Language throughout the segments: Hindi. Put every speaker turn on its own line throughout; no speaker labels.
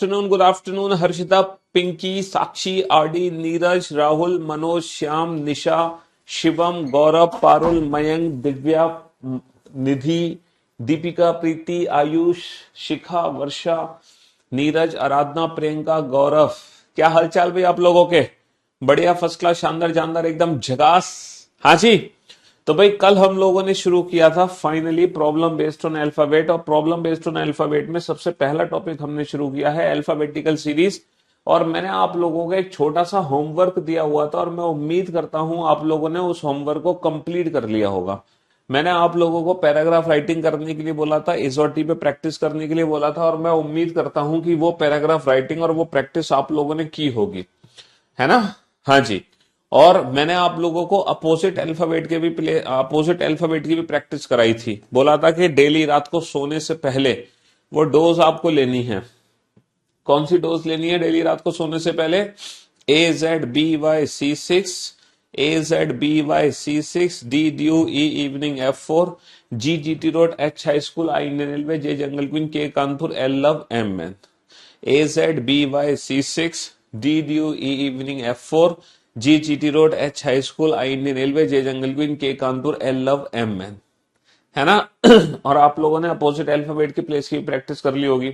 गुड आफ्टरनून हर्षिता, पिंकी, साक्षी, आरडी, नीरज, राहुल, मनोज, श्याम, निशा, शिवम, गौरव, पारुल, मयंक, दिव्या, निधि, दीपिका, प्रीति, आयुष, शिखा, वर्षा, नीरज, आराधना, प्रियंका, गौरव। क्या हालचाल भाई आप लोगों के? बढ़िया, फर्स्ट क्लास, शानदार जानदार, एकदम झकास। हाँ जी। तो भाई कल हम लोगों ने शुरू किया था finally problem based on alphabet, और प्रॉब्लम बेस्ड ऑन अल्फाबेट में सबसे पहला टॉपिक हमने शुरू किया है अल्फाबेटिकल सीरीज। और मैंने आप लोगों को एक छोटा सा होमवर्क दिया हुआ था, और मैं उम्मीद करता हूं आप लोगों ने उस होमवर्क को कंप्लीट कर लिया होगा। मैंने आप लोगों को पैराग्राफ राइटिंग करने के लिए बोला था, एसओटी पे प्रैक्टिस करने के लिए बोला था, और मैं उम्मीद करता हूं कि वो पैराग्राफ राइटिंग और वो प्रैक्टिस आप लोगों ने की होगी, है ना? हाँ जी। और मैंने आप लोगों को अपोजिट अल्फाबेट की भी प्रैक्टिस कराई थी। बोला था कि डेली रात को सोने से पहले वो डोज आपको लेनी है। कौन सी डोज लेनी है डेली रात को सोने से पहले? AZBY-C6, AZBY-C6, DDU-E evening F4, GGT road, H high school, I Indian railway, J jungle queen, K Kanpur, L love, M man. AZBY-C6, DDU-E evening F4, GGT road, H high school, I Indian railway, J jungle queen, K Kanpur, L love, M man, है ना? और आप लोगों ने अपोजिट अल्फाबेट की प्लेस की प्रैक्टिस कर ली होगी।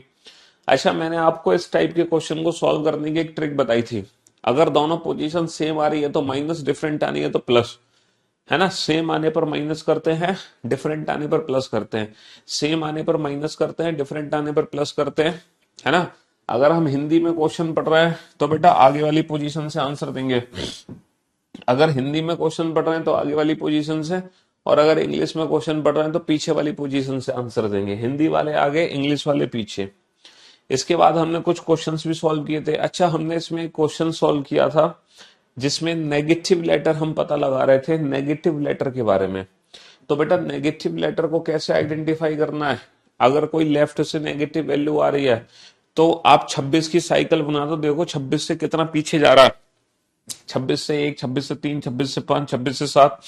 अच्छा, मैंने आपको इस टाइप के क्वेश्चन को सॉल्व करने की एक ट्रिक बताई थी। अगर दोनों पोजीशन सेम आ रही है तो माइनस, डिफरेंट आनी है तो प्लस, है ना? सेम आने पर माइनस करते हैं, डिफरेंट आने पर प्लस करते हैं। सेम आने पर माइनस करते हैं, डिफरेंट आने पर प्लस करते हैं, है ना? अगर हम हिंदी में क्वेश्चन पढ़ रहे हैं तो बेटा आगे वाली पोजीशन से आंसर देंगे। अगर हिंदी में क्वेश्चन पढ़ रहे हैं तो आगे वाली पोजीशन से, और अगर इंग्लिश में क्वेश्चन पढ़ रहे हैं तो पीछे वाली पोजीशन से आंसर देंगे। हिंदी वाले आगे, इंग्लिश वाले पीछे। इसके बाद हमने कुछ क्वेश्चंस भी सॉल्व किए थे। अच्छा, हमने इसमें क्वेश्चन सॉल्व किया था जिसमें नेगेटिव लेटर हम पता लगा रहे थे, नेगेटिव लेटर के बारे में। तो बेटा नेगेटिव लेटर को कैसे आइडेंटिफाई करना है? अगर कोई लेफ्ट से नेगेटिव वैल्यू आ रही है तो आप 26 की साइकिल बना दो, देखो 26 से कितना पीछे जा रहा है। 26 से 1, 26 से 3, 26 से 5, 26 से 7,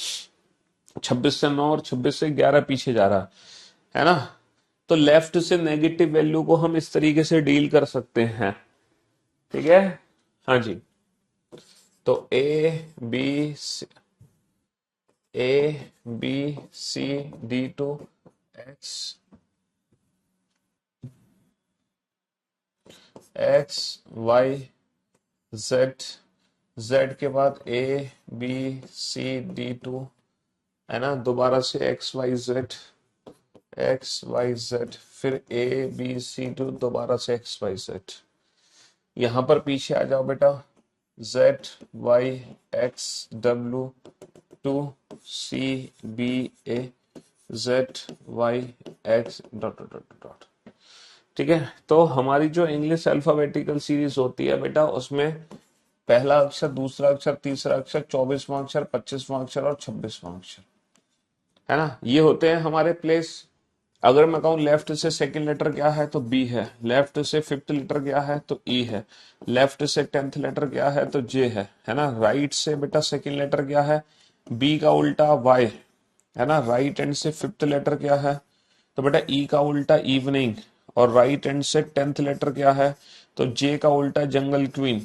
26 से 9 और 26 से 11 पीछे जा रहा है ना? तो लेफ्ट से नेगेटिव वैल्यू को हम इस तरीके से डील कर सकते हैं, ठीक है? हाँ जी। तो A B C D2 X Z के बाद ABCD2, है ना? दोबारा से XYZ, फिर ABC2, दोबारा से XYZ। यहां पर पीछे आ जाओ बेटा, ZYXW2CBA ZYX dot dot dot. ठीक है? तो हमारी जो इंग्लिश अल्फाबेटिकल सीरीज होती है बेटा, उसमें पहला अक्षर, दूसरा अक्षर, तीसरा अक्षर, 24वां अक्षर, 25वां अक्षर और 26वां अक्षर, है ना? ये होते हैं हमारे प्लेस। अगर मैं कहूं लेफ्ट से सेकंड लेटर क्या है तो बी है, लेफ्ट से फिफ्थ लेटर क्या है तो ई है, लेफ्ट से 10th लेटर क्या है तो जे है ना? राइट से बेटा सेकंड लेटर क्या है? बी का उल्टा वाई, है ना? राइट एंड से फिफ्थ लेटर क्या है तो बेटा ई का उल्टा इवनिंग, और राइट एंड से 10th लेटर क्या है तो जे का उल्टा जंगल क्वीन।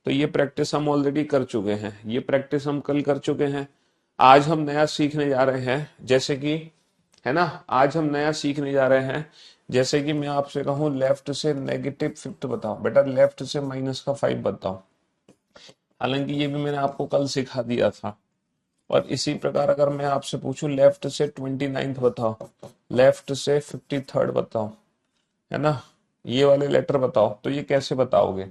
तो ये प्रैक्टिस हम ऑलरेडी कर चुके हैं, ये प्रैक्टिस हम कल कर चुके हैं। आज हम नया सीखने जा रहे हैं, जैसे कि, है ना? आज हम नया सीखने जा रहे हैं, जैसे कि मैं आपसे कहूं लेफ्ट से नेगेटिव फिफ्थ बताओ, बेटा लेफ्ट से -5 बताओ। हालांकि ये भी मैंने आपको कल सिखा दिया था। और इसी प्रकार अगर मैं आपसे पूछूं लेफ्ट से 29th बताओ, लेफ्ट से 53rd बताओ, है ना? ये वाले लेटर बताओ, तो ये कैसे बताओगे?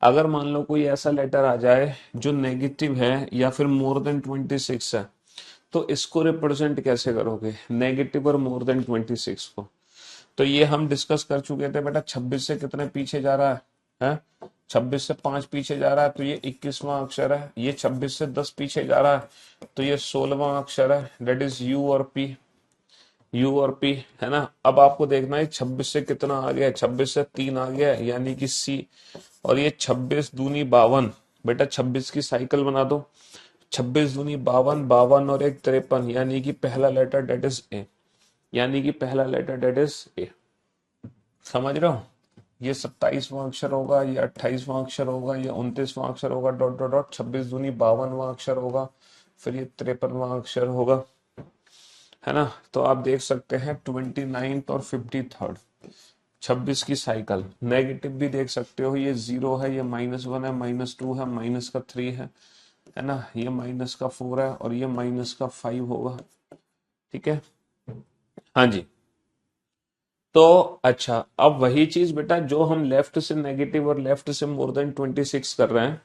अगर मान लो कोई ऐसा लेटर आ जाए जो नेगेटिव है या फिर मोर देन 26 है, तो इसको रिप्रेजेंट कैसे करोगे, नेगेटिव और मोर देन 26 को? तो ये हम डिस्कस कर चुके थे बेटा। 26 से कितने पीछे जा रहा है? 26 से 5 पीछे जा रहा है, तो ये 21वां अक्षर है। ये 26 से 10 पीछे जा रहा है, तो ये 16वां अक्षर है, डेट इज यू और पी, है ना? अब आपको देखना है 26 से कितना आ गया, 26 से 3 आ गया, यानी कि सी। और ये 26 दूनी 52, बेटा 26 की साइकिल बना दो। 26 दूनी 52, 52 और 1 53, यानी कि पहला लेटर डेट इज ए, समझ रहे हो? ये 27वां अक्षर होगा, ये 28वां अक्षर होगा, ये 29वां अक्षर होगा, डॉट डॉट डॉट, 26 दूनी 52वां अक्षर होगा, फिर ये 53वां अक्षर होगा, है ना। तो आप देख सकते हैं 29th और 53rd, 26 की साइकिल। नेगेटिव भी देख सकते हो, ये 0 है, ये -1 है, -2 है, -3 है ना, ये -4 है और ये -5 होगा, ठीक है। हाँ जी। तो अच्छा, अब वही चीज बेटा जो हम लेफ्ट से नेगेटिव और लेफ्ट से मोर देन 26 कर रहे हैं,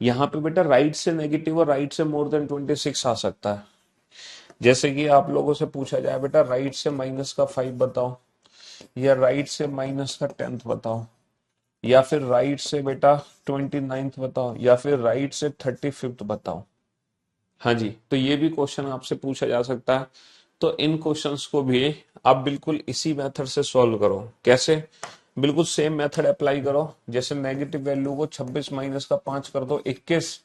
यहाँ पे बेटा राइट से नेगेटिव और राइट से मोर देन 26 आ सकता है। जैसे कि आप लोगों से पूछा जाए बेटा राइट से -5 बताओ, या राइट से -10th बताओ, या फिर राइट से बेटा 29th बताओ, या फिर राइट से 35th बताओ। हाँ जी, तो ये भी क्वेश्चन आपसे पूछा जा सकता है। तो इन क्वेश्चंस को भी आप बिल्कुल इसी मेथड से सॉल्व करो। कैसे? बिल्कुल सेम मेथड अप्लाई करो। जैसे नेगेटिव वैल्यू को 26 माइनस का 5 कर दो 21,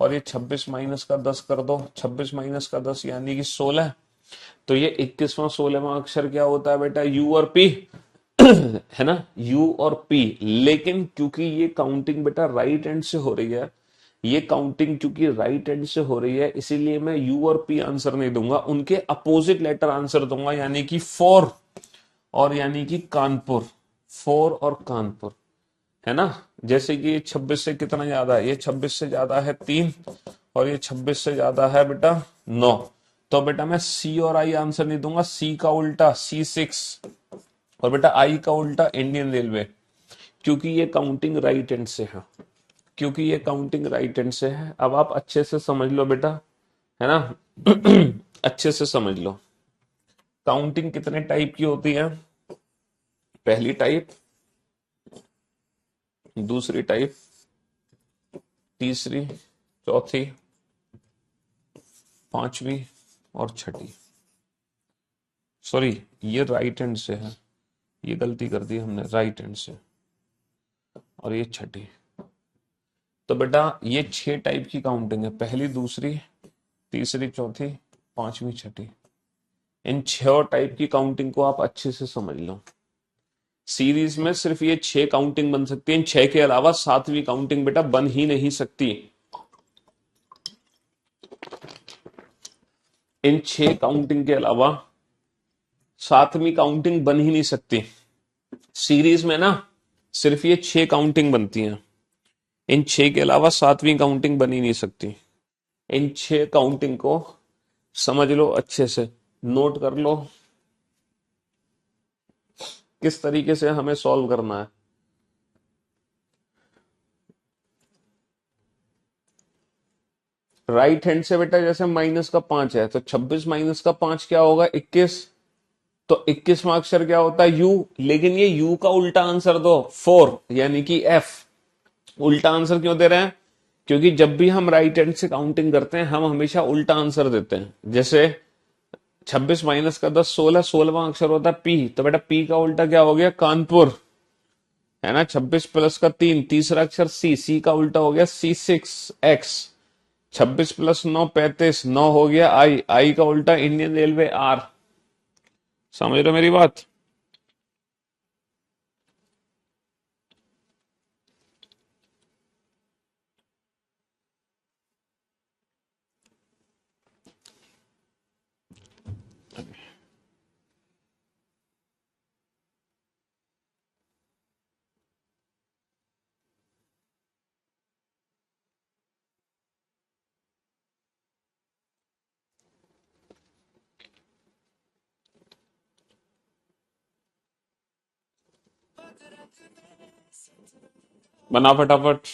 और ये 26 माइनस का 10 कर दो, 26 माइनस का 10 यानी कि 16। तो ये 21वां 16वां अक्षर क्या होता है बेटा? यू और पी है ना, यू और पी। लेकिन क्योंकि ये काउंटिंग बेटा राइट हैंड से हो रही है, ये काउंटिंग क्योंकि राइट हैंड से हो रही है, इसीलिए मैं यू और पी आंसर नहीं दूंगा, उनके अपोजिट लेटर आंसर दूंगा, यानी कि 4 और यानी कि कानपुर। 4 और कानपुर, है ना। जैसे कि ये 26 से कितना ज्यादा है? ये 26 से ज्यादा है 3, और ये 26 से ज्यादा है बेटा 9। तो बेटा मैं सी और आई आंसर नहीं दूंगा, सी का उल्टा C6, और बेटा आई का उल्टा इंडियन रेलवे, क्योंकि ये काउंटिंग राइट हैंड से है, क्योंकि ये काउंटिंग राइट हैंड से है। अब आप अच्छे से समझ लो बेटा, है ना अच्छे से समझ लो। काउंटिंग कितने टाइप की होती है? पहली टाइप, दूसरी टाइप, तीसरी, चौथी, पांचवी और छठी। सॉरी, ये राइट हैंड से है, ये गलती कर दी हमने, राइट हैंड से, और ये छठी। तो बेटा ये 6 टाइप की काउंटिंग है, पहली, दूसरी, तीसरी, चौथी, पांचवी, छठी। इन 6 टाइप की काउंटिंग को आप अच्छे से समझ लो। सीरीज में सिर्फ ये 6 काउंटिंग बन सकती है, इन 6 के अलावा 7वीं काउंटिंग बेटा बन ही नहीं सकती। इन 6 काउंटिंग के अलावा 7वीं काउंटिंग बन ही नहीं सकती। सीरीज में ना सिर्फ ये 6 काउंटिंग बनती हैं, इन 6 के अलावा 7वीं काउंटिंग बन ही नहीं सकती। इन 6 काउंटिंग को समझ लो अच्छे से, नोट कर लो किस तरीके से हमें सॉल्व करना है। राइट हैंड से बेटा जैसे -5 है, तो 26 माइनस का 5 क्या होगा? 21। तो 21वां अक्षर क्या होता है? यू। लेकिन ये यू का उल्टा आंसर दो, 4 यानी कि एफ। उल्टा आंसर क्यों दे रहे हैं? क्योंकि जब भी हम राइट हैंड से काउंटिंग करते हैं हम हमेशा उल्टा आंसर देते हैं। जैसे 26 माइनस का 10 16, 16वां अक्षर होता है पी, तो बेटा पी का उल्टा क्या हो गया? कानपुर, है ना। 26 प्लस का 3, तीसरा अक्षर सी, सी का उल्टा हो गया C6X। 26 + 9 35, 9 हो गया आई, आई का उल्टा इंडियन रेलवे आर। समझ रहे हो मेरी बात? बना फटाफट।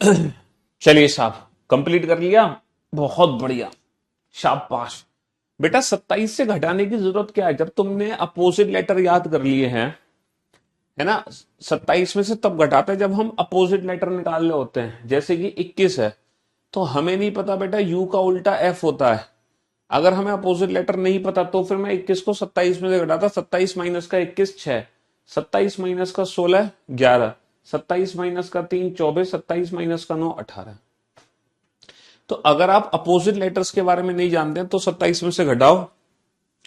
चलिए साहब, कंप्लीट कर लिया, बहुत बढ़िया, शाबाश। बेटा 27 से घटाने की जरूरत क्या है, जब तुमने अपोजिट लेटर याद कर लिए हैं, है ना। 27 में से तब घटाते हैं जब हम अपोजिट लेटर निकाल रहे होते हैं। जैसे कि 21 है, तो हमें नहीं पता बेटा यू का उल्टा एफ होता है। अगर हमें अपोजिट लेटर नहीं पता तो फिर मैं 21 को 27 में से घटाता, 27 माइनस का 21 6, 27 माइनस का 16 11, 27 माइनस का 3 24, 27 माइनस का 9 18। तो अगर आप अपोजिट लेटर्स के बारे में नहीं जानते हैं तो 27 में से घटाओ,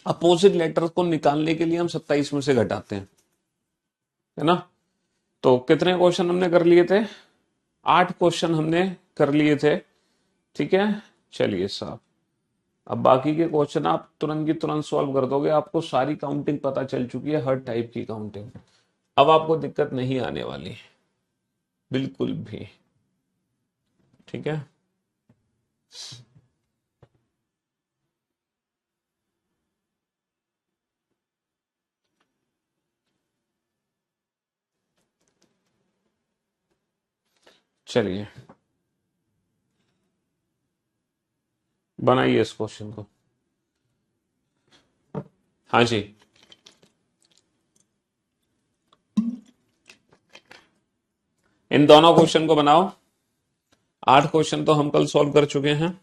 अपोजिट लेटर को निकालने के लिए हम 27 में से घटाते हैं, है ना। तो कितने क्वेश्चन हमने कर लिए थे, 8 क्वेश्चन हमने कर लिए थे, ठीक है। चलिए साहब, अब बाकी के क्वेश्चन आप तुरंत की तुरंत सॉल्व कर दोगे, आपको सारी काउंटिंग पता चल चुकी है, हर टाइप की काउंटिंग। अब आपको दिक्कत नहीं आने वाली बिल्कुल भी, ठीक है। चलिए बनाइए इस क्वेश्चन को। हाँ जी, इन दोनों क्वेश्चन को बनाओ। 8 क्वेश्चन तो हम कल सॉल्व कर चुके हैं।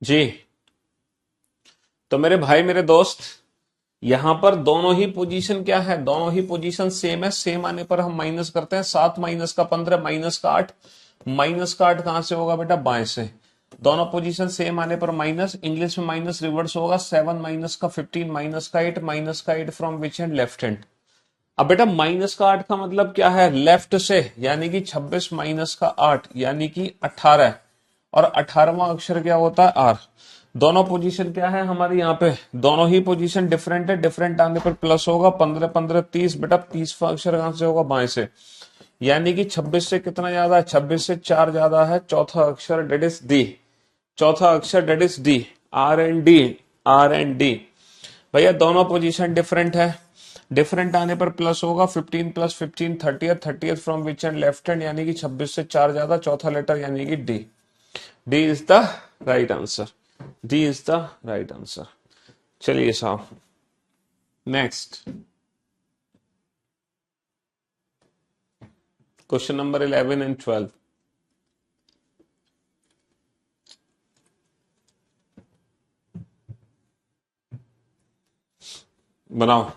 जी, तो मेरे भाई मेरे दोस्त, यहां पर दोनों ही पोजीशन क्या है, दोनों ही पोजीशन सेम है। सेम आने पर हम माइनस करते हैं, 7 माइनस का 15 माइनस का 8, माइनस का 8 कहां से होगा बेटा, बाएं से। दोनों पोजीशन सेम आने पर माइनस, इंग्लिश में माइनस रिवर्स होगा, 7 माइनस का 15 माइनस का 8, माइनस का 8 from which hand, left hand. अब बेटा माइनस का 8 का मतलब क्या है, लेफ्ट से, यानी कि 26 माइनस का 8 यानी कि 18, और 18वां अक्षर क्या होता है, आर। दोनों पोजीशन क्या है हमारी यहाँ पे, दोनों ही पोजीशन डिफरेंट है, डिफरेंट आने पर प्लस होगा, 15 15 30, बेटा 30वां अक्षर कहां से होगा, बाएं से। यानी कि 26 से कितना ज्यादा है, 26 से 4 ज्यादा है, चौथा अक्षर डेट इज डी, चौथा अक्षर that is D, R and D, R and D. भैया दोनों पोजीशन डिफरेंट है, डिफरेंट आने पर प्लस होगा, 15 plus 15 30, 30 from which end, left hand, यानी कि 26 से 4 ज्यादा, चौथा लेटर यानी कि D. D is the right answer, D is the right answer. चलिए साहब, नेक्स्ट क्वेश्चन नंबर 11 एंड 12 बनाओ।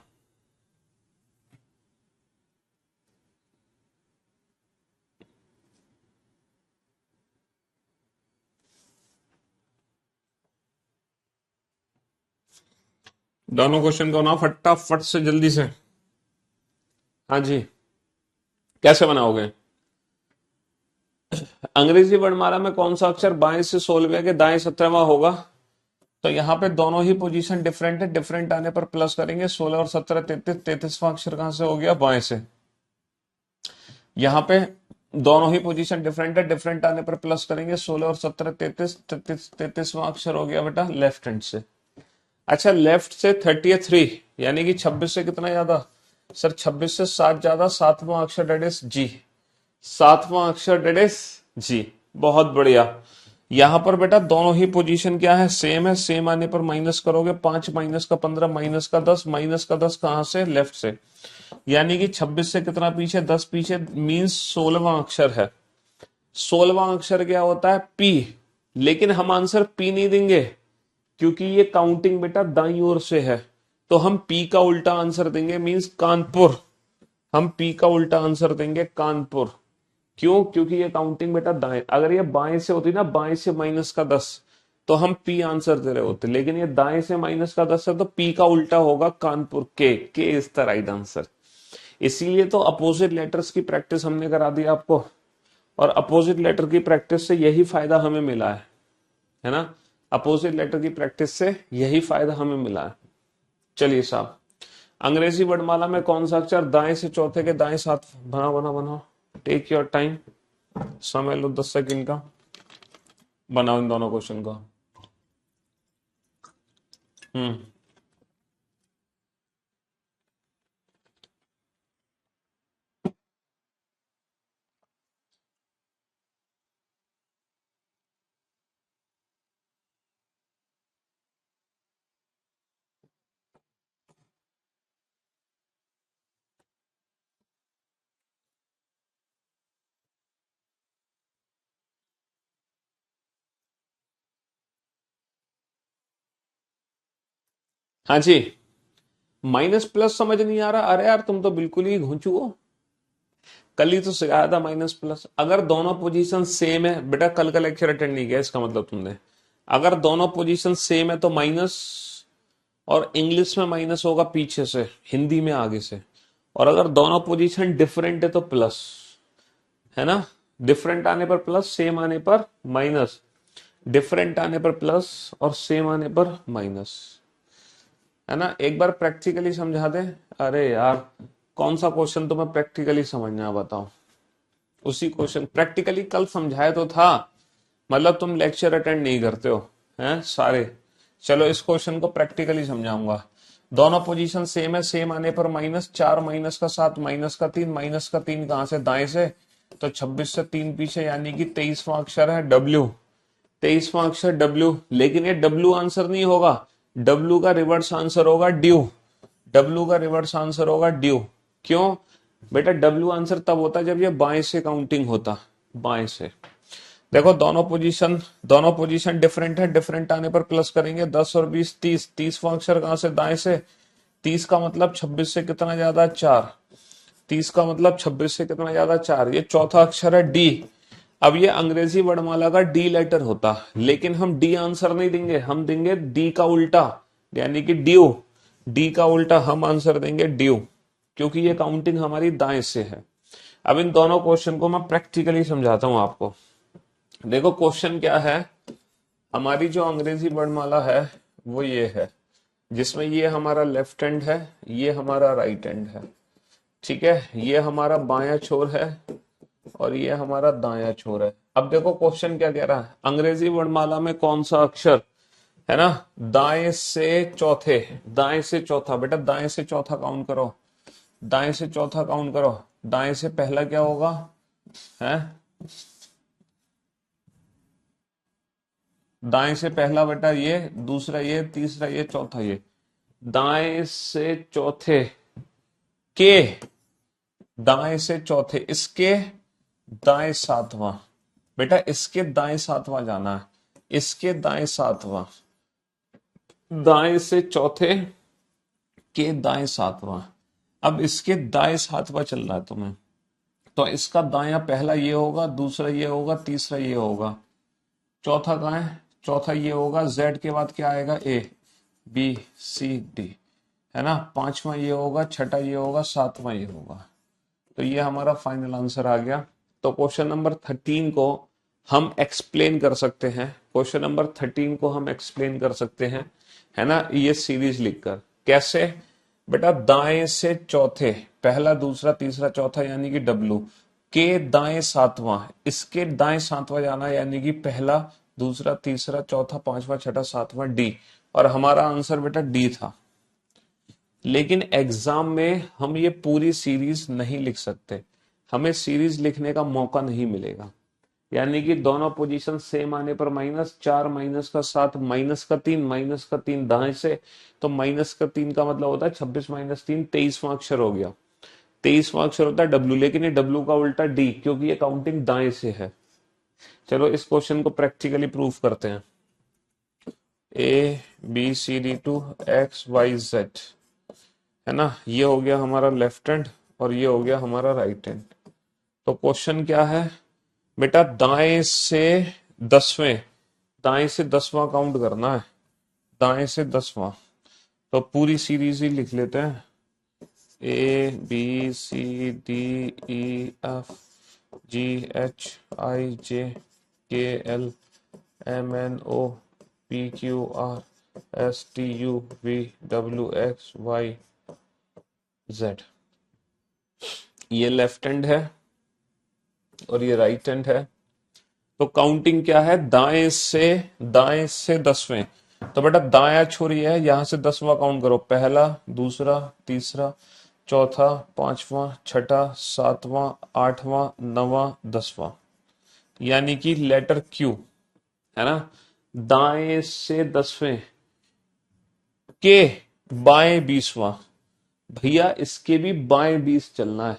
दोनों क्वेश्चन को बनाओ फटाफट से, जल्दी से। हाँ जी, कैसे बनाओगे। अंग्रेजी वर्णमाला में कौन सा अक्षर बाएं से 16वें के दाएं 17वां होगा। तो यहाँ पे दोनों ही पोजीशन डिफरेंट है, डिफरेंट आने पर प्लस करेंगे, 16 और 17 33, 33वां अक्षर कहां से हो गया, बाएं से। यहाँ पे दोनों ही पोजीशन डिफरेंट है, डिफरेंट आने पर प्लस करेंगे, 16 और 17 33, 33वां अक्षर हो गया बेटा लेफ्ट हैंड से। अच्छा, लेफ्ट से 33 यानी कि 26 से कितना ज्यादा, सर 26 से 7 ज्यादा, 7वां अक्षर डेट इज जी, 7वां अक्षर डेट इज जी। बहुत बढ़िया। यहां पर बेटा दोनों ही पोजीशन क्या है, सेम है, सेम आने पर माइनस करोगे, 5 माइनस का 15 माइनस का 10, माइनस का 10 कहां से, लेफ्ट से। यानी कि 26 से कितना पीछे, 10 पीछे, मीन्स 16वां अक्षर है। 16वां अक्षर क्या होता है, पी। लेकिन हम आंसर पी नहीं देंगे, क्योंकि ये काउंटिंग बेटा दाई ओर से है, तो हम पी का उल्टा आंसर देंगे, मीन्स कानपुर। हम पी का उल्टा आंसर देंगे कानपुर। क्यों, क्योंकि ये काउंटिंग बेटा दाएं, अगर ये बाएं से होती ना, बाएं से माइनस का 10, तो हम पी आंसर दे रहे होते, लेकिन ये दाएं से माइनस का 10 है तो पी का उल्टा होगा कानपुर, के इज द राइट आंसर। इसीलिए तो अपोजिट लेटर्स की प्रैक्टिस हमने करा दी आपको, और अपोजिट लेटर की प्रैक्टिस से यही फायदा हमें मिला है ना, अपोजिट लेटर की प्रैक्टिस से यही फायदा हमें मिला है। चलिए साहब, अंग्रेजी वर्णमाला में कौन सा अक्षर दाएं से चौथे के दाएं साथ, बनाओ बनाओ बनाओ, टेक योर टाइम, समय लो 10 सेकंड का, बनाओ इन दोनों क्वेश्चन का। हम्म हाँ जी, माइनस प्लस समझ नहीं आ रहा, अरे यार तुम तो बिल्कुल ही घुंचू हो, कल ही तो सिखाया था माइनस प्लस। अगर दोनों पोजीशन सेम है, बेटा कल का लेक्चर अटेंड नहीं किया इसका मतलब तुमने, अगर दोनों पोजीशन सेम है तो माइनस, और इंग्लिश में माइनस होगा पीछे से, हिंदी में आगे से, और अगर दोनों पोजीशन डिफरेंट है तो प्लस, है ना, डिफरेंट आने पर प्लस, सेम आने पर माइनस, डिफरेंट आने पर प्लस और सेम आने पर माइनस, है ना। एक बार प्रैक्टिकली समझा दे। अरे यार कौन सा क्वेश्चन तुम्हें प्रैक्टिकली समझना है बताओ, उसी क्वेश्चन प्रैक्टिकली कल समझाया तो था, मतलब तुम लेक्चर अटेंड नहीं करते हो हैं सारे। चलो इस क्वेश्चन को प्रैक्टिकली समझाऊंगा। दोनों पोजीशन सेम है, सेम आने पर माइनस, 4 माइनस का 7 माइनस का 3, माइनस का 3 कहां से, दाएं से, तो 26 से 3 पीछे, यानी कि 23वां अक्षर है डब्ल्यू, 23वां अक्षर डब्ल्यू। लेकिन ये डब्ल्यू आंसर नहीं होगा, डब्ल्यू का रिवर्स आंसर होगा ड्यू, डब्ल्यू का रिवर्स आंसर होगा ड्यू। क्यों बेटा, डब्ल्यू आंसर तब होता जब ये बाएं से काउंटिंग होता, बाएं से। देखो दोनों पोजीशन डिफरेंट है, डिफरेंट आने पर प्लस करेंगे, 10 और 20 30, 30वां अक्षर कहां से, दाएं से, 30 का मतलब 26 से कितना ज्यादा, 4, 30 का मतलब 26 से कितना ज्यादा, 4, ये चौथा अक्षर है डी। अब ये अंग्रेजी वर्णमाला का डी लेटर होता, लेकिन हम डी आंसर नहीं देंगे, हम देंगे डी का उल्टा, यानी कि ड्यू, डी का उल्टा हम आंसर देंगे ड्यू, क्योंकि ये काउंटिंग हमारी दाएं से है। अब इन दोनों क्वेश्चन को मैं प्रैक्टिकली समझाता हूं आपको। देखो क्वेश्चन क्या है, हमारी जो अंग्रेजी वर्णमाला है वो ये है, जिसमें ये हमारा लेफ्ट हैंड है, ये हमारा राइट हैंड है, ठीक है, ये हमारा बायां छोर है और ये हमारा दायां छोर है। अब देखो क्वेश्चन क्या कह रहा है, अंग्रेजी वर्णमाला में कौन सा अक्षर, है ना, दाएं से चौथे, दाएं से चौथा, बेटा दाएं से चौथा काउंट करो, दाएं से चौथा काउंट करो, दाएं से पहला क्या होगा, है, दाएं से पहला बेटा ये, दूसरा ये, तीसरा ये, चौथा ये, दाएं से चौथे के, दाएं से चौथे, इसके दाएं सातवां, बेटा इसके दाएं सातवां जाना है, इसके दाएं सातवां, दाएं से चौथे के दाएं सातवां। अब इसके दाएं सातवां चल रहा है तुम्हें, तो इसका दायां पहला ये होगा, दूसरा ये होगा, तीसरा ये होगा, चौथा कहाँ है, चौथा ये होगा, जेड के बाद क्या आएगा, ए बी सी डी, है ना, पांचवा ये होगा, छठा ये होगा, सातवां ये होगा। तो ये हमारा फाइनल आंसर आ गया। तो क्वेश्चन नंबर 13 को हम एक्सप्लेन कर सकते हैं, क्वेश्चन नंबर 13 को हम एक्सप्लेन कर सकते हैं, है ना, ये सीरीज लिखकर। कैसे बेटा, दाएं से चौथे, पहला दूसरा तीसरा चौथा यानी कि डब्लू, के दाएं सातवां, इसके दाएं सातवां जाना यानी कि पहला दूसरा तीसरा चौथा पांचवा छठा सातवां डी, और हमारा आंसर बेटा डी था। लेकिन एग्जाम में हम ये पूरी सीरीज नहीं लिख सकते, हमें सीरीज लिखने का मौका नहीं मिलेगा, यानी कि दोनों पोजीशन सेम आने पर माइनस, 4 माइनस का 7 माइनस का 3, माइनस का 3 दाएं से, तो माइनस का 3 का मतलब होता है 26 माइनस 3, 23वां अक्षर हो गया, 23वां अक्षर होता है डब्ल्यू, लेकिन ये डब्ल्यू का उल्टा डी, क्योंकि ये काउंटिंग दाएं से है। चलो इस क्वेश्चन को प्रैक्टिकली प्रूव करते हैं। A B C D to X Y Z, है ना, ये हो गया हमारा लेफ्ट हैंड और ये हो गया हमारा राइट हैंड। तो क्वेश्चन क्या है बेटा, दाएं से 10वें, दाएं से 10वां काउंट करना है, दाएं से 10वां। तो पूरी सीरीज ही लिख लेते हैं, A B C D E F G H I J K L M N O P Q R S T U V W X Y Z. ये लेफ्ट हैंड है और ये राइट हैंड है। तो काउंटिंग क्या है, दाएं से 10वें। तो बेटा दाया छोरी है, यहां से 10वां काउंट करो, पहला दूसरा तीसरा चौथा पांचवा छठा सातवां आठवां नवां 10वां, यानी कि लेटर क्यू है ना। दाएं से 10वें के बाएं 20वां, भैया इसके भी बाएं 20 चलना है,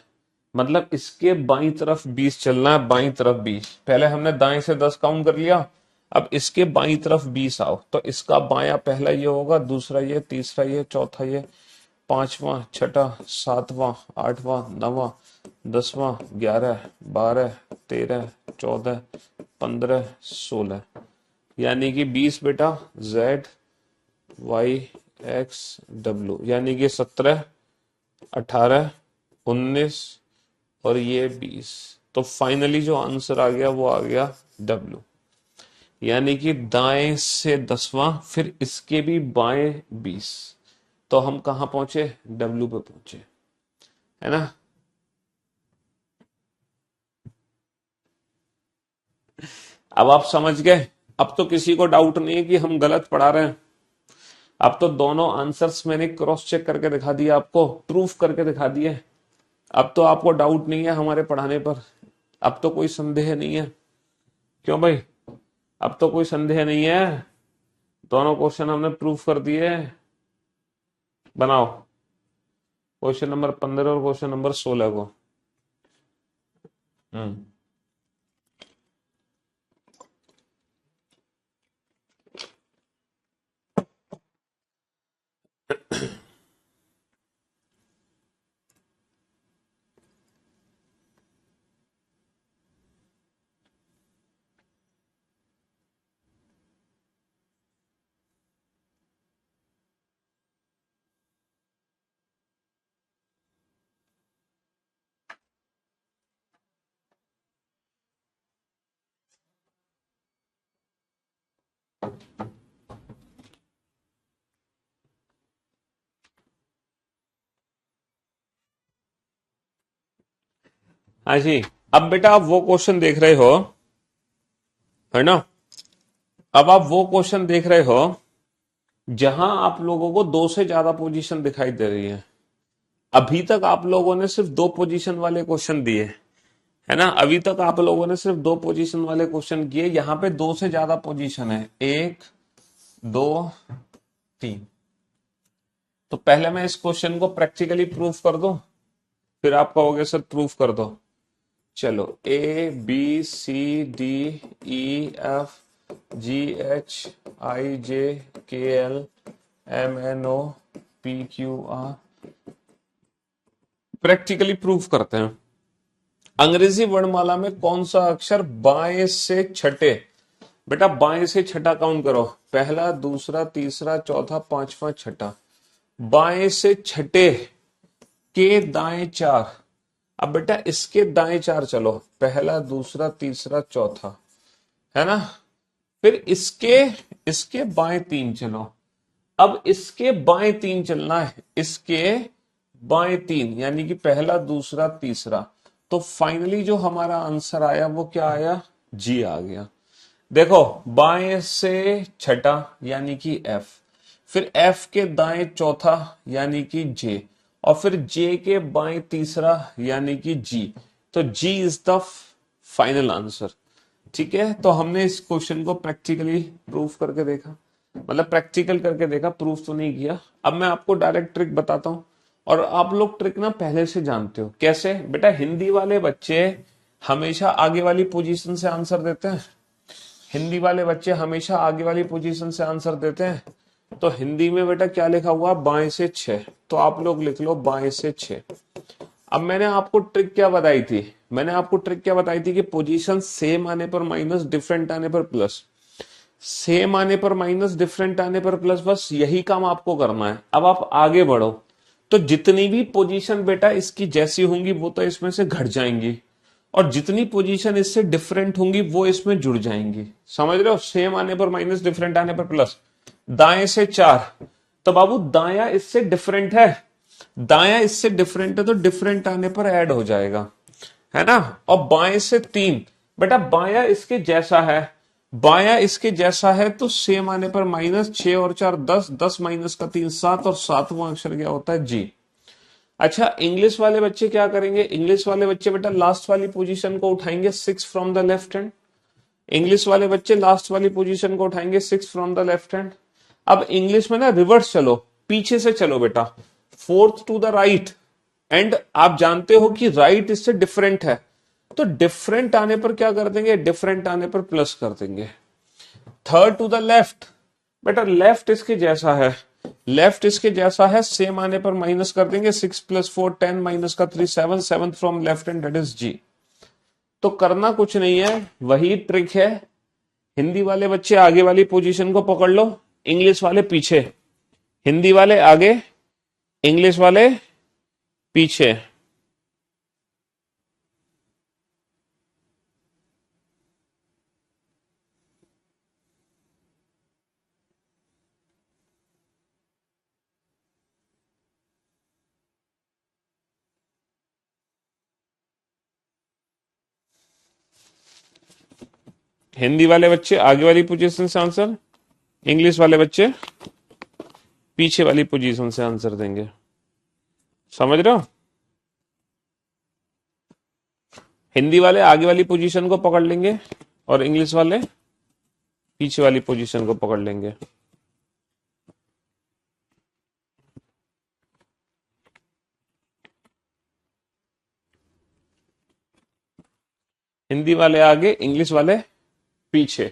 मतलब इसके बाईं तरफ 20 चलना है, बाईं तरफ 20। पहले हमने दाएं से 10 काउंट कर लिया, अब इसके बाईं तरफ 20 आओ, तो इसका बायां पहला ये होगा, दूसरा ये, तीसरा ये, चौथा ये, पांचवा छठा सातवां आठवां नवां 10वां 11 12 13 14 15 16, यानी कि 20 बेटा Z Y X W, यानी कि 17 18 19 और ये 20। तो फाइनली जो आंसर आ गया वो आ गया W, यानी कि दाएं से 10वां फिर इसके भी बाएं 20। तो हम कहां पहुंचे, W पे पहुंचे, है ना। अब आप समझ गए, अब तो किसी को डाउट नहीं है कि हम गलत पढ़ा रहे हैं। अब तो दोनों आंसर्स मैंने क्रॉस चेक करके दिखा दिए, आपको प्रूफ करके दिखा दिए। अब तो आपको डाउट नहीं है हमारे पढ़ाने पर, अब तो कोई संदेह नहीं है। क्यों भाई, अब तो कोई संदेह नहीं है, दोनों क्वेश्चन हमने प्रूफ कर दिए। बनाओ क्वेश्चन नंबर 15 और क्वेश्चन नंबर 16 को। हम्म हाँ जी, अब बेटा आप वो क्वेश्चन देख रहे हो, है ना। अब आप वो क्वेश्चन देख रहे हो जहां आप लोगों को दो से ज्यादा पोजीशन दिखाई दे रही है। अभी तक आप लोगों ने सिर्फ दो पोजीशन वाले क्वेश्चन दिए, है ना। अभी तक आप लोगों ने सिर्फ दो पोजीशन वाले क्वेश्चन किए, यहाँ पे दो से ज्यादा पोजीशन है, 1 2 3। तो पहले मैं इस क्वेश्चन को प्रैक्टिकली प्रूफ कर दूं, फिर आप कहोगे सर प्रूफ कर दो। चलो, A B C D E F G H I J K L M N O P Q R, practically proof करते हैं। अंग्रेजी वर्णमाला में कौन सा अक्षर बाएं से छठे, बेटा बाएं से छठा काउंट करो, पहला दूसरा तीसरा चौथा पांचवा छठा, बाएं से छठे के दाएं 4। अब बेटा इसके दाएं 4 चलो, पहला दूसरा तीसरा चौथा, है ना। फिर इसके इसके बाएं 3 चलो, अब इसके बाएं 3 चलना है, इसके बाएं 3, यानी कि पहला दूसरा तीसरा। तो फाइनली जो हमारा आंसर आया वो क्या आया, जी आ गया। देखो बाएं से छठा यानी कि एफ, फिर एफ के दाएं चौथा यानी कि जे, और फिर जे के बाएं तीसरा यानी कि जी। तो जी इज द फाइनल आंसर। ठीक है, तो हमने इस क्वेश्चन को प्रैक्टिकली प्रूफ करके देखा, मतलब प्रैक्टिकल करके देखा, प्रूफ तो नहीं किया। अब मैं आपको डायरेक्ट ट्रिक बताता हूं, और आप लोग ट्रिक ना पहले से जानते हो कैसे। बेटा हिंदी वाले बच्चे हमेशा आगे वाली पोजीशन से आंसर देते हैं, हिंदी वाले बच्चे हमेशा आगे वाली पोजीशन से आंसर देते हैं। तो हिंदी में बेटा क्या लिखा हुआ, बाएं से 6, तो आप लोग लिख लो बाएं से 6। अब मैंने आपको ट्रिक क्या बताई थी, मैंने आपको ट्रिक क्या बताई थी कि पोजीशन सेम आने पर माइनस, डिफरेंट आने पर प्लस। सेम आने पर माइनस, डिफरेंट आने पर प्लस, बस यही काम आपको करना है। अब आप आगे बढ़ो, तो जितनी भी पोजीशन बेटा इसकी जैसी होंगी वो तो इसमें से घट जाएंगी, और जितनी पोजीशन इससे डिफरेंट होंगी वो इसमें जुड़ जाएंगी। समझ रहे हो? सेम आने पर माइनस, डिफरेंट आने पर प्लस। दाएं से 4, तो बाबू दाया इससे डिफरेंट है, दाया इससे डिफरेंट है तो डिफरेंट आने पर ऐड हो जाएगा, है ना। और बाएं से 3, बेटा बाया इसके जैसा है, बाया इसके जैसा है तो सेम आने पर माइनस, 6 और 4 10, 10 माइनस का 3 7, और सातवां अक्षर क्या होता है? जी। अच्छा, इंग्लिश वाले बच्चे क्या करेंगे? इंग्लिश वाले बच्चे बेटा लास्ट वाली पोजीशन को उठाएंगे 6 from the left hand. English वाले बच्चे लास्ट वाली पोजीशन को उठाएंगे 6 फ्रॉम द लेफ्ट हैंड। अब इंग्लिश में ना रिवर्स चलो, पीछे से चलो बेटा, fourth to the right, and आप जानते हो कि राइट इससे डिफरेंट है, तो डिफरेंट आने पर क्या कर देंगे? डिफरेंट आने पर प्लस कर देंगे। थर्ड टू द लेफ्ट, बेटा लेफ्ट इसके जैसा है, लेफ्ट इसके जैसा है, सेम आने पर माइनस कर देंगे, 6 प्लस 4 10 माइनस का 3 7, seven from left hand that is G. तो करना कुछ नहीं है, वही ट्रिक है। हिंदी वाले बच्चे आगे वाली पोजीशन को पकड़ लो, इंग्लिश वाले पीछे, हिंदी वाले आगे, इंग्लिश वाले पीछे। हिंदी वाले बच्चे आगे वाली पोजीशन से आंसर, इंग्लिश वाले बच्चे पीछे वाली पोजीशन से आंसर देंगे। समझ रहे हो? हिंदी वाले आगे वाली पोजीशन को पकड़ लेंगे और इंग्लिश वाले पीछे वाली पोजीशन को पकड़ लेंगे। हिंदी वाले आगे, इंग्लिश वाले पीछे।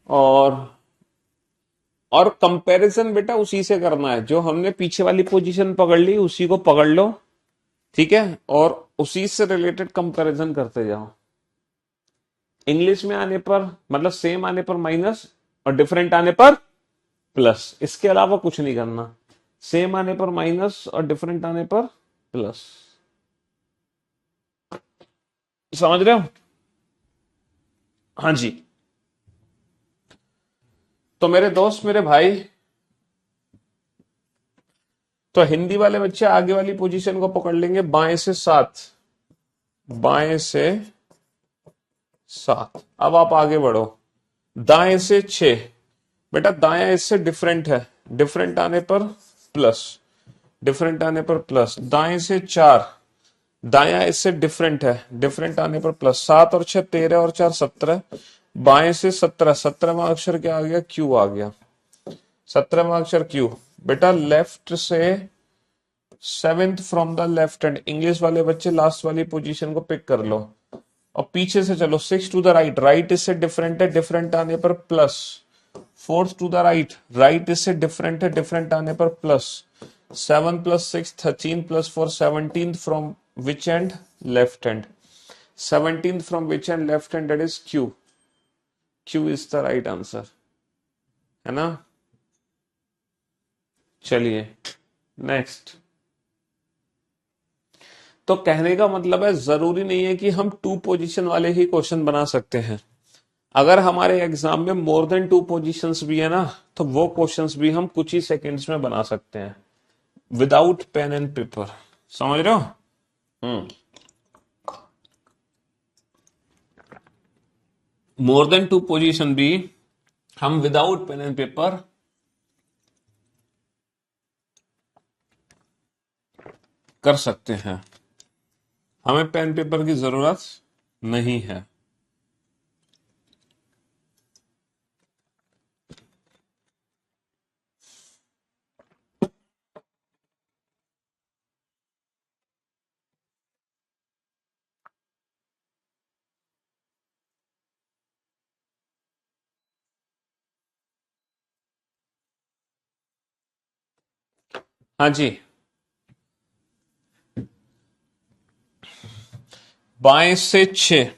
और कंपैरिजन बेटा उसी से करना है, जो हमने पीछे वाली पोजीशन पकड़ ली उसी को पकड़ लो, ठीक है, और उसी से रिलेटेड कंपैरिजन करते जाओ। इंग्लिश में आने पर मतलब सेम आने पर माइनस, और डिफरेंट आने पर प्लस, इसके अलावा कुछ नहीं करना। सेम आने पर माइनस और डिफरेंट आने पर प्लस। समझ रहे हो? हाँ जी। तो मेरे दोस्त, मेरे भाई, तो हिंदी वाले बच्चे आगे वाली पोजीशन को पकड़ लेंगे, बाएं से 7, बाएं से 7। अब आप आगे बढ़ो, दाएं से 6, बेटा दाया इससे डिफरेंट है, डिफरेंट आने पर प्लस, डिफरेंट आने पर प्लस। दाएं से 4, दाया इससे डिफरेंट है, डिफरेंट आने पर प्लस। 7 और 6 13, और 4 17, बाएं से 17, 17वां अक्षर क्या आ गया? क्यू आ गया, 17वां अक्षर क्यू। बेटा लेफ्ट से 7th from the left hand, English वाले बच्चे लास्ट वाली पोजीशन को पिक कर लो, और पीछे से चलो 6 टू द राइट, राइट इससे डिफरेंट है, डिफरेंट आने पर plus. 4th to the right, right इससे डिफरेंट है, डिफरेंट आने पर plus. 7 plus 6 13 plus 4 17 from which end? Left hand. 17 from which end? Left hand, that is Q. Q is the right answer, है ना। चलिए नेक्स्ट। तो कहने का मतलब है जरूरी नहीं है कि हम 2 पोजीशन वाले ही क्वेश्चन बना सकते हैं। अगर हमारे एग्जाम में मोर देन 2 पोजीशंस भी है ना, तो वो क्वेश्चंस भी हम कुछ ही सेकंड्स में बना सकते हैं विदाउट पेन एंड पेपर। समझ रहे हो? मोर देन 2 पोजीशन भी हम विदाउट पेन एंड पेपर कर सकते हैं, हमें पेन पेपर की जरूरत नहीं है। हाँ जी, बाएं से 6,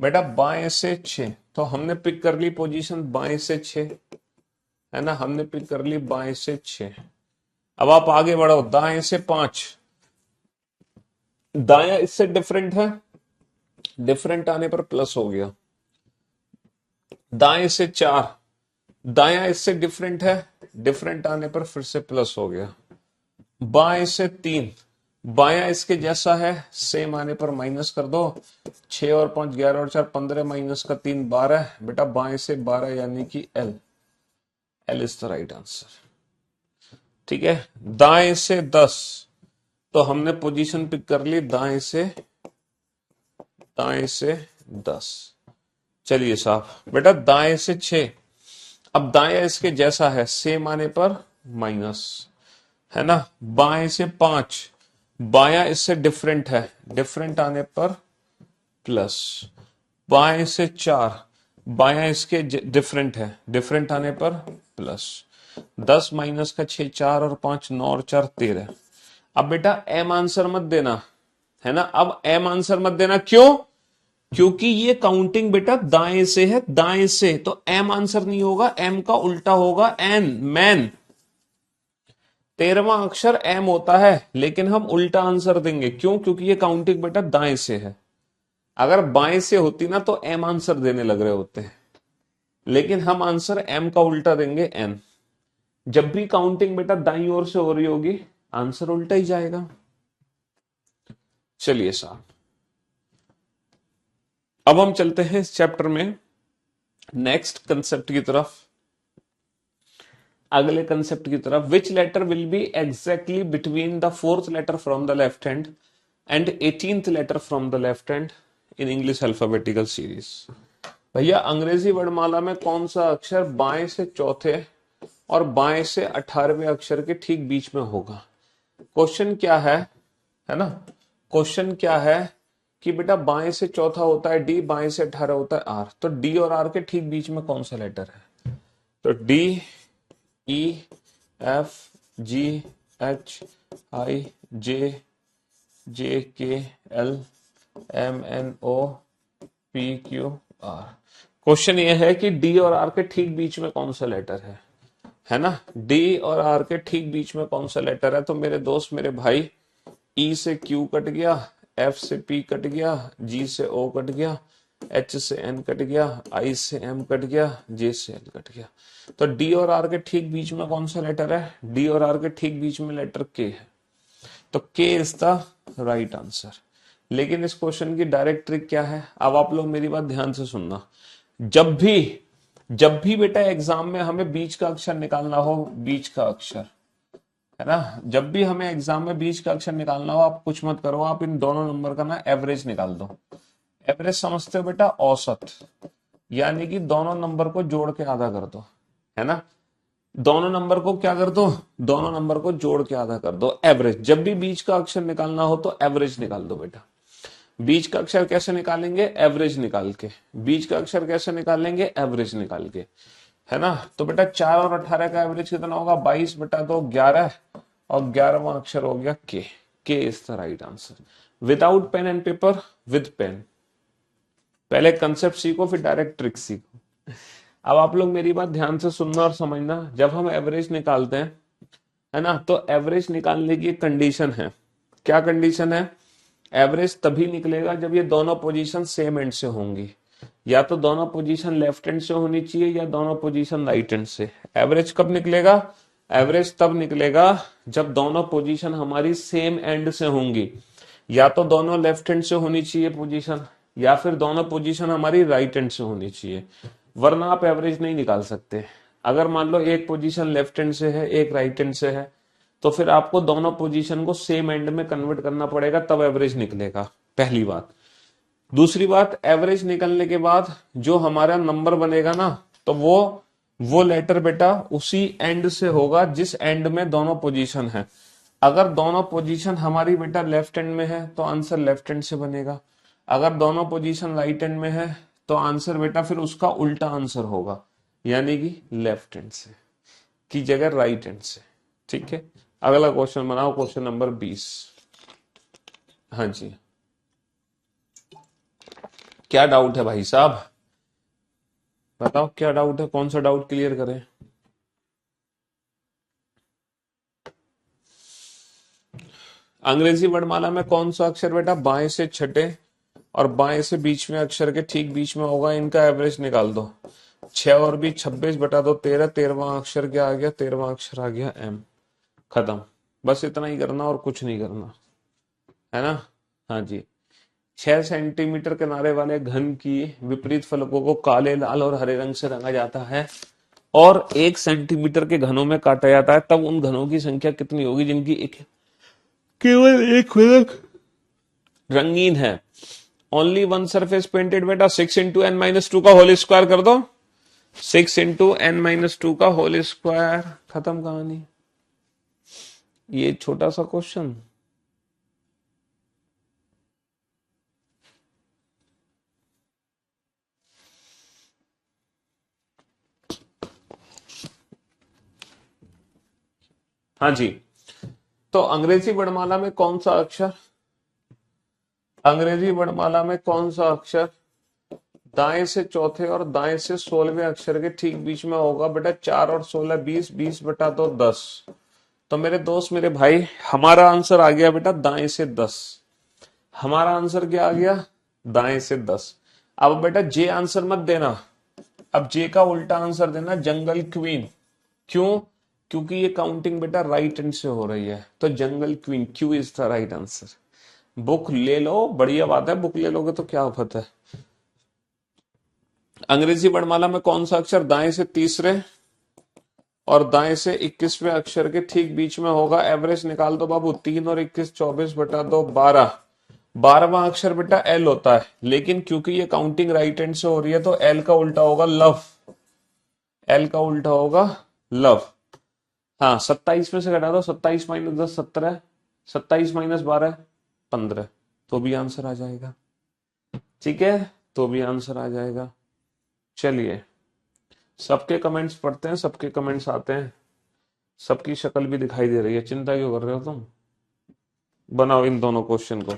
बेटा बाएं से 6, तो हमने पिक कर ली पोजीशन बाएं से 6, है ना, हमने पिक कर ली बाएं से 6। अब आप आगे बढ़ो, दाएं से 5, दाया इससे डिफरेंट है, डिफरेंट आने पर प्लस हो गया। दाएं से 4, दाया इससे डिफरेंट है, डिफरेंट आने पर फिर से प्लस हो गया। बाएं से 3, बाया इसके जैसा है, सेम आने पर माइनस कर दो। 6 और 5 11 और 4 15, माइनस का 3 12। बेटा बाएं से 12 यानी कि L, L is the right answer. ठीक है, दाएं से 10, तो हमने पोजीशन पिक कर ली दाएं से 10। चलिए साहब, बेटा दाएं से 6, अब दाया इसके जैसा है, सेम आने पर माइनस, है ना। बाएं से 5, बाया इससे डिफरेंट है, डिफरेंट आने पर प्लस। बाएं से 4, बाया इसके डिफरेंट है, डिफरेंट आने पर प्लस। 10 माइनस का 6, 4 और 5 9 और 4 13। अब बेटा एम आंसर मत देना, है ना, अब एम आंसर मत देना, क्यों? क्योंकि ये काउंटिंग बेटा दाएं से है, दाएं से, तो एम आंसर नहीं होगा, एम का उल्टा होगा एन, मैन। 13वां अक्षर एम होता है, लेकिन हम उल्टा आंसर देंगे, क्यों? क्योंकि ये काउंटिंग बेटा दाएं से है। अगर बाएं से होती ना तो एम आंसर देने लग रहे होते हैं, लेकिन हम आंसर एम का उल्टा देंगे, एन। जब भी काउंटिंग बेटा दाईं ओर से हो रही होगी, आंसर उल्टा ही जाएगा। चलिए साहब, अब हम चलते हैं इस चैप्टर में नेक्स्ट कंसेप्ट की तरफ, अगले कंसेप्ट की तरफ। Which letter will be exactly between the 4th letter from the left hand and 18th letter from the left hand in English alphabetical series. भैया अंग्रेजी वर्णमाला में कौन सा अक्षर बाएं से चौथे और बाएं से 18वें अक्षर के ठीक बीच में होगा? क्वेश्चन क्या है ना, क्वेश्चन क्या है कि बेटा बाएं से चौथा होता है डी, बाएं से 18 होता है आर, तो डी और आर के ठीक बीच में कौन सा लेटर है? तो D, E, F, G, H, I, J, J K, L, M, N, O, P, Q, R. Question ये है कि डी और आर के ठीक बीच में कौन सा लेटर है ना, डी और आर के ठीक बीच में कौन सा लेटर है? तो मेरे दोस्त, मेरे भाई, ई से क्यू कट गया, एफ से पी कट गया, जी से ओ कट गया, एच से एन कट गया, आई से एम कट गया, जे से एल कट गया। तो डी और आर के ठीक बीच में कौन सा लेटर है? डी और आर के ठीक बीच में लेटर के है, तो के इज द राइट आंसर। लेकिन इस क्वेश्चन की डायरेक्ट ट्रिक क्या है? अब आप लोग मेरी बात ध्यान से सुनना। जब भी बेटा एग्जाम में हमें बीच का अक्षर निकालना हो, बीच का अक्षर, है ना, जब भी हमें एग्जाम में बीच का अक्षर निकालना हो, आप कुछ मत करो, आप इन दोनों नंबर का ना एवरेज निकाल दो। एवरेज समझते हो बेटा? औसत, यानी कि दोनों नंबर को जोड़ के आधा कर दो, है ना। दोनों नंबर को क्या कर दो? दोनों नंबर को जोड़ के आधा कर दो, एवरेज। जब भी बीच का अक्षर निकालना हो तो एवरेज निकाल दो बेटा। बीच का अक्षर कैसे निकालेंगे? एवरेज निकाल के। बीच का अक्षर कैसे निकालेंगे? एवरेज निकाल के, है ना। तो बेटा 4 और 18 का एवरेज कितना होगा? 22 बटा 2 11, और 11वां अक्षर हो गया K. K is the right answer. Without pen and paper, with pen. पहले कंसेप्ट सीखो, फिर डायरेक्ट ट्रिक सीखो। अब आप लोग मेरी बात ध्यान से सुनना और समझना। जब हम एवरेज निकालते हैं, है ना, तो एवरेज निकालने की एक कंडीशन है। क्या कंडीशन है? एवरेज तभी निकलेगा जब ये दोनों पोजीशन सेम एंड से होंगी, या तो दोनों पोजीशन लेफ्ट हैंड से होनी चाहिए या दोनों पोजीशन राइट हैंड से। एवरेज कब निकलेगा? एवरेज तब निकलेगा जब दोनों पोजीशन हमारी सेम एंड से होंगी, या तो दोनों लेफ्ट हैंड से होनी चाहिए पोजीशन, या फिर दोनों पोजीशन हमारी राइट हैंड से होनी चाहिए, वरना आप एवरेज नहीं निकाल सकते। अगर मान लो एक पोजीशन लेफ्ट हैंड से है, एक राइट हैंड से है, तो फिर आपको दोनों पोजीशन को सेम एंड में कन्वर्ट करना पड़ेगा, तब एवरेज निकलेगा। पहली बात। दूसरी बात, एवरेज निकलने के बाद जो हमारा नंबर बनेगा ना, तो वो लेटर बेटा उसी एंड से होगा जिस एंड में दोनों पोजीशन है। अगर दोनों पोजीशन हमारी बेटा लेफ्ट हैंड में है तो आंसर लेफ्ट हैंड से बनेगा। अगर दोनों पोजीशन राइट हैंड में है तो आंसर बेटा फिर उसका उल्टा आंसर होगा, यानी कि लेफ्ट हैंड से की जगह राइट हैंड से। ठीक है, अगला क्वेश्चन बनाओ, क्वेश्चन नंबर 20। हाँ जी, क्या डाउट है भाई साहब? बताओ क्या डाउट है, कौन सा डाउट क्लियर करें? अंग्रेजी वर्णमाला में कौन सा अक्षर बेटा बाएं से छठे और बाएं से बीच में अक्षर के ठीक बीच में होगा, इनका एवरेज निकाल दो। 6 और 20 26 बटा 2 13, 13वां अक्षर क्या आ गया? 13वां अक्षर आ गया एम। खत्म। बस इतना ही करना और कुछ नहीं करना, है ना? हाँ जी। 6 सेंटीमीटर किनारे वाले घन की विपरीत फलकों को काले, लाल और हरे रंग से रंगा जाता है और 1 सेंटीमीटर के घनों में काटा जाता है, तब उन घनों की संख्या कितनी होगी जिनकी एक केवल एक फलक रंगीन है? ओनली वन सरफेस पेंटेड बेटा। 6 इंटू n-2 का होल स्क्वायर कर दो। 6 इंटू n-2 का होल स्क्वायर। खत्म कहानी। ये छोटा सा क्वेश्चन। हाँ जी। तो अंग्रेजी वर्णमाला में कौन सा अक्षर, अंग्रेजी वर्णमाला में कौन सा अक्षर दाएं से चौथे और दाएं से 16वें अक्षर के ठीक बीच में होगा बेटा? 4 और 16 20, 20 बटा 2 10। तो मेरे दोस्त, मेरे भाई, हमारा आंसर आ गया बेटा दाएं से 10। हमारा आंसर क्या आ गया? दाएं से 10। अब बेटा जे आंसर मत देना, अब जे का उल्टा आंसर देना, जंगल क्वीन। क्यों? क्योंकि ये काउंटिंग बेटा राइट हैंड से हो रही है, तो जंगल queen, Q is the right answer. Book ले लो, बढ़िया बात है, बुक ले लोगे तो क्या आफत है। अंग्रेजी वर्णमाला में कौन सा अक्षर दाएं से तीसरे और दाएं से 21वें अक्षर के ठीक बीच में होगा? एवरेज निकाल दो बाबू। 3 और 21 24 बटा 2 12। 12वां अक्षर बेटा एल होता है, लेकिन क्योंकि ये काउंटिंग राइट हैंड से हो रही है तो एल का उल्टा होगा लव। एल का उल्टा होगा लव। हाँ, 27 में से घटा दो। 27 - 10 17। 27 - 12 15। तो भी आंसर आ जाएगा। ठीक है, तो भी आंसर आ जाएगा। चलिए, सबके कमेंट्स पढ़ते हैं, सबके कमेंट्स आते हैं, सबकी शक्ल भी दिखाई दे रही है। चिंता क्यों कर रहे हो तुम? बनाओ इन दोनों क्वेश्चन को।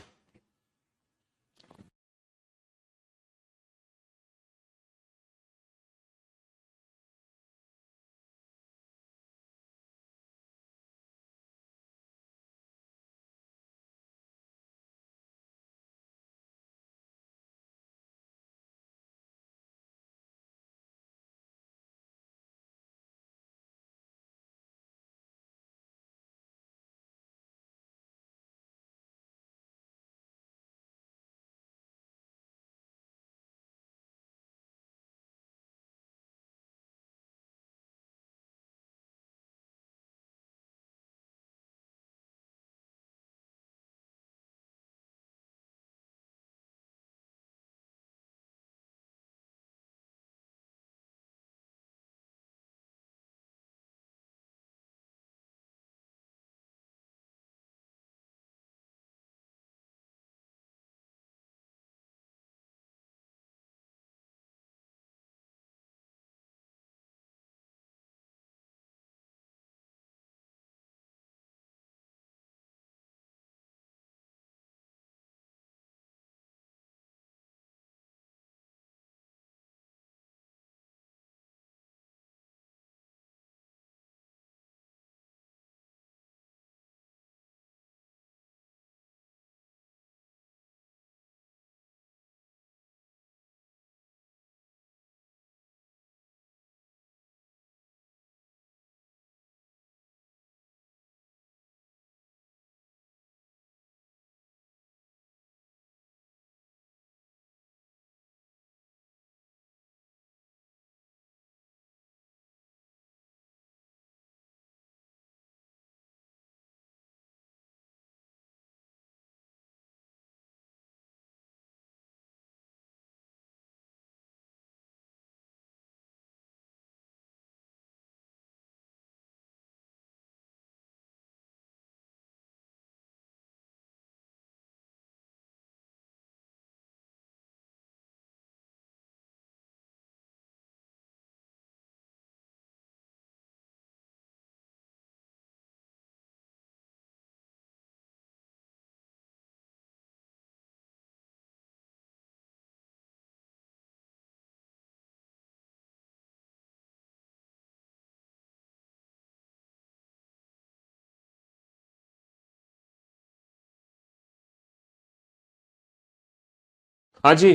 हाँ जी,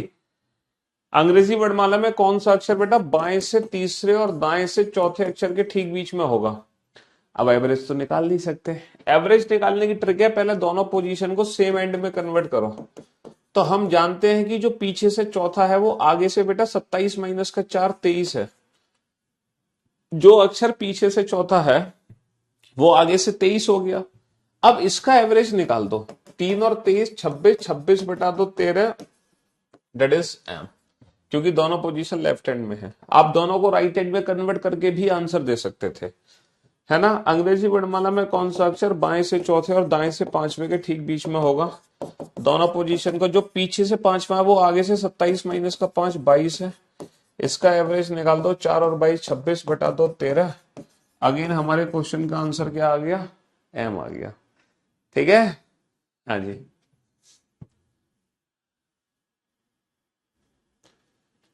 अंग्रेजी वर्णमाला में कौन सा अक्षर बेटा बाएं से तीसरे और दाएं से चौथे अक्षर के ठीक बीच में होगा? अब एवरेज तो निकाल नहीं सकते। एवरेज निकालने की ट्रिक है, पहले दोनों पोजीशन को सेम एंड में कन्वर्ट करो। तो हम जानते हैं कि जो पीछे से चौथा है वो आगे से बेटा 27 माइनस का 4 23 है। जो अक्षर पीछे से चौथा है वो आगे से 23 हो गया। अब इसका एवरेज निकाल दो, 3 और 23 26, 26 बटा दो 13, दैट इज एम। क्योंकि दोनों पोजीशन लेफ्ट हैंड में है, आप दोनों को राइट हैंड में कन्वर्ट करके भी आंसर दे सकते थे, है ना। अंग्रेजी वर्णमाला में कौन सा अक्षर बाएं से चौथे और दाएं से पांचवें के ठीक बीच में होगा? दोनों पोजीशन को, जो पीछे से पांचवा है वो आगे से 27 माइनस का 5 22 है। इसका एवरेज निकाल दो, 4 और 22 26 बटा दो 13। अगेन हमारे क्वेश्चन का आंसर क्या आ गया? एम आ गया। ठीक है, हाँ जी।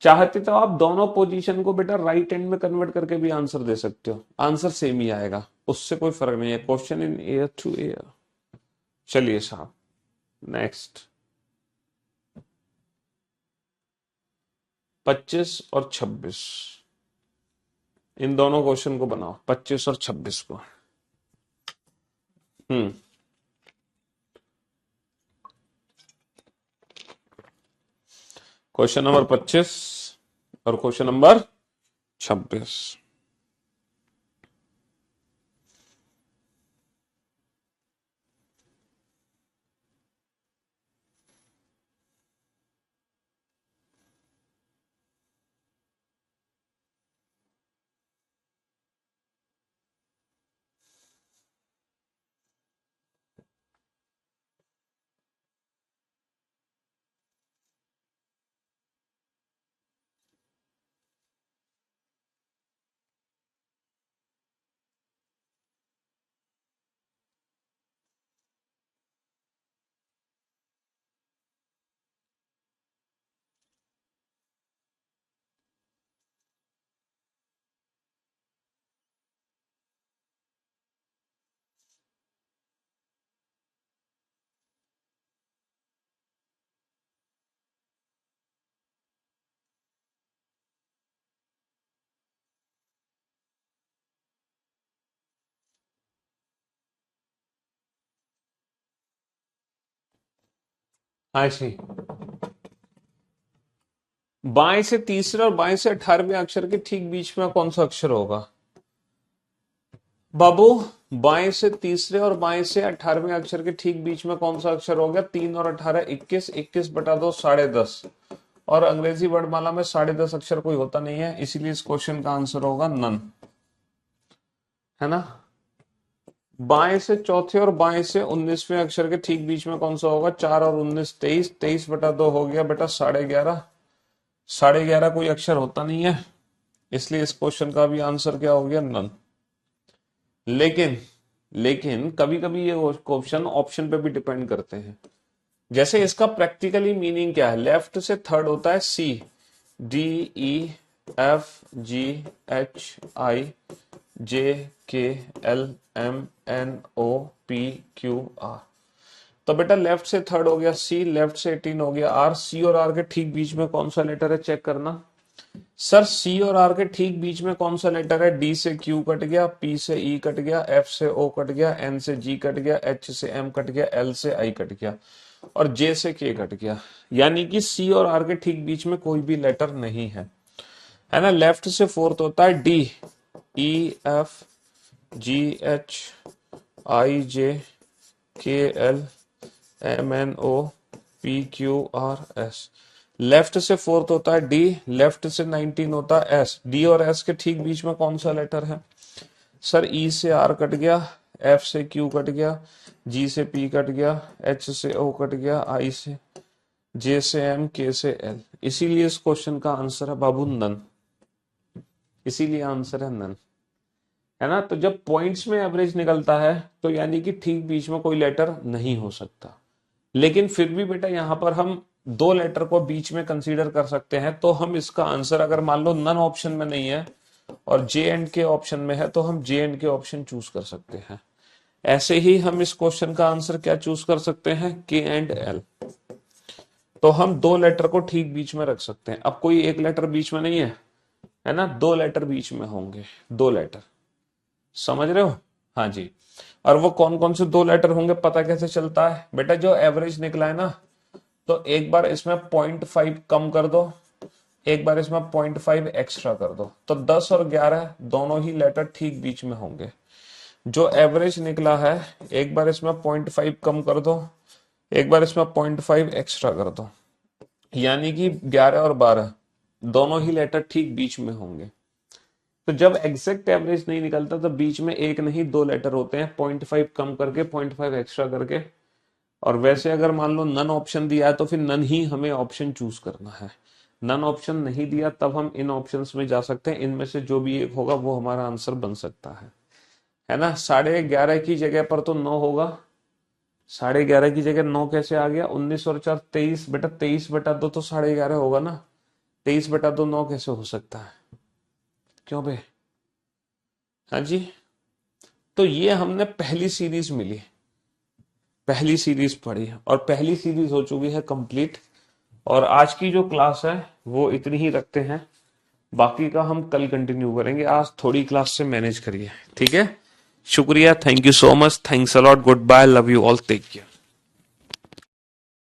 चाहते तो आप दोनों पोजीशन को बेटा राइट हैंड में कन्वर्ट करके भी आंसर दे सकते हो, आंसर सेम ही आएगा, उससे कोई फर्क नहीं है। Question in air to air. चलिए साहब, नेक्स्ट 25 और 26, इन दोनों क्वेश्चन को बनाओ, 25 और 26 को। क्वेश्चन नंबर 25 और क्वेश्चन नंबर 26। हाँ जी, बाएं से तीसरे और बाएं से 18वें अक्षर के ठीक बीच में कौन सा अक्षर होगा? बाबू, बाएं से तीसरे और बाएं से 18वें अक्षर के ठीक बीच में कौन सा अक्षर हो गया? 3 और 18 21, 21 बटा दो 10.5। और अंग्रेजी वर्णमाला में 10.5 अक्षर कोई होता नहीं है, इसीलिए इस क्वेश्चन का आंसर होगा नन, है ना। बाएं से चौथे और बाएं से 19वें अक्षर के ठीक बीच में कौन सा होगा? 4 और 19 23, 23 बटा 2 हो गया बेटा 11.5। 11.5 कोई अक्षर होता नहीं है, इसलिए इस क्वेश्चन का भी आंसर क्या हो गया? नन। लेकिन लेकिन कभी कभी ये क्वेश्चन ऑप्शन पे भी डिपेंड करते हैं। जैसे इसका प्रैक्टिकली मीनिंग क्या है? लेफ्ट से थर्ड होता है C, D E F G H I J K L M N O P Q R. तो बेटा लेफ्ट से थर्ड हो गया सी, लेफ्ट से 18 हो गया आर। सी और आर के ठीक बीच में कौन सा लेटर है? चेक करना। सर सी और आर के ठीक बीच में कौन सा लेटर है? डी से क्यू कट गया, पी से ई कट गया, एफ से ओ कट गया, एन से जी कट गया, एच से एम कट गया, एल से आई कट गया और जे से के कट गया। यानी कि सी और आर के ठीक बीच में कोई भी लेटर नहीं है ना। लेफ्ट से फोर्थ होता है D, E F G H I J K L M N O P Q R S. Left से फोर्थ होता है डी, लेफ्ट से 19 होता है एस। डी और एस के ठीक बीच में कौन सा लेटर है? सर ई से आर कट गया, एफ से क्यू कट गया, जी से पी कट गया, एच से ओ कट गया, आई से जे से एम, के से एल। इसीलिए इस क्वेश्चन का आंसर है बाबू नन, इसीलिए आंसर है नन, है ना। तो जब पॉइंट्स में एवरेज निकलता है तो यानी कि ठीक बीच में कोई लेटर नहीं हो सकता। लेकिन फिर भी बेटा यहां पर हम दो लेटर को बीच में कंसीडर कर सकते हैं, तो हम इसका आंसर अगर मान लो नन ऑप्शन में नहीं है और जे एंड के ऑप्शन में है तो हम जे एंड के ऑप्शन चूज कर सकते हैं। ऐसे ही हम इस क्वेश्चन का आंसर क्या चूज कर सकते हैं? के एंड एल। तो हम दो लेटर को ठीक बीच में रख सकते हैं। अब कोई एक लेटर बीच में नहीं है ना, दो लेटर बीच में होंगे, दो लेटर, समझ रहे हो? हाँ जी। और वो कौन कौन से दो लेटर होंगे पता कैसे चलता है बेटा? जो एवरेज निकला है ना, तो एक बार इसमें 0.5 कम कर दो, एक बार इसमें 0.5 एक्स्ट्रा कर दो, तो 10 और 11 दोनों ही लेटर ठीक बीच में होंगे। जो एवरेज निकला है, एक बार इसमें 0.5 कम कर दो, एक बार इसमें 0.5 एक्स्ट्रा कर दो, यानी कि 11 और 12 दोनों ही लेटर ठीक बीच में होंगे। तो जब एग्जैक्ट एवरेज नहीं निकलता तो बीच में एक नहीं दो लेटर होते हैं, 0.5 कम करके 0.5 एक्स्ट्रा करके। और वैसे अगर मान लो नन ऑप्शन दिया है तो फिर नन ही हमें ऑप्शन चूज करना है। नन ऑप्शन नहीं दिया तब हम इन ऑप्शंस में जा सकते हैं, इनमें से जो भी एक होगा वो हमारा आंसर बन सकता है ना। 11:30 की जगह पर तो 9 होगा, 11:30 की जगह 9 कैसे आ गया? 19 और 4 23 बेटा, 23/2 तो 11:30 होगा ना, 23/2 9 कैसे हो सकता है? क्यों बे? हाँ जी। तो ये हमने पहली सीरीज मिली, पहली सीरीज पढ़ी, और पहली सीरीज हो चुकी है कंप्लीट। और आज की जो क्लास है वो इतनी ही रखते हैं, बाकी का हम कल कंटिन्यू करेंगे। आज थोड़ी क्लास से मैनेज करिए, ठीक है? शुक्रिया, thank you so much, thanks a lot, goodbye, love you all, take care.